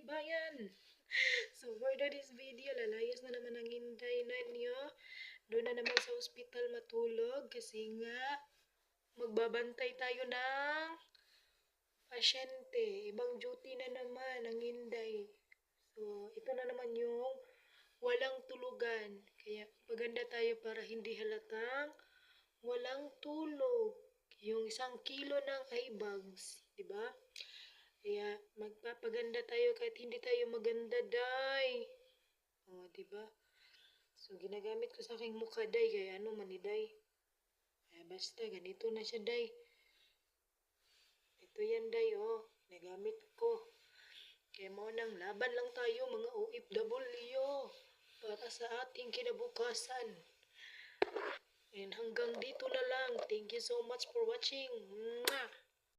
bayan. So for this video, lalayas na naman ang hinday ninyo. Doon na naman sa ospital matulog kasi nga magbabantay tayo ng pasyente. Ibang duty na naman ang hinday. So ito na naman yung walang tulugan. Kaya paganda tayo para hindi halatang walang tulog. Yung 1 kilo ng eye bags, di ba? Kaya magpapaganda tayo kahit hindi tayo maganda, day. O, di ba? So ginagamit ko sa aking mukha, day, kaya ano man ni day. Basta ganito na siya, day. Ito yan, day, oh. Nagamit ko. Kaya mo nang laban lang tayo mga OFW para sa ating kinabukasan. And hanggang dito na lang. Thank you so much for watching. Mwah!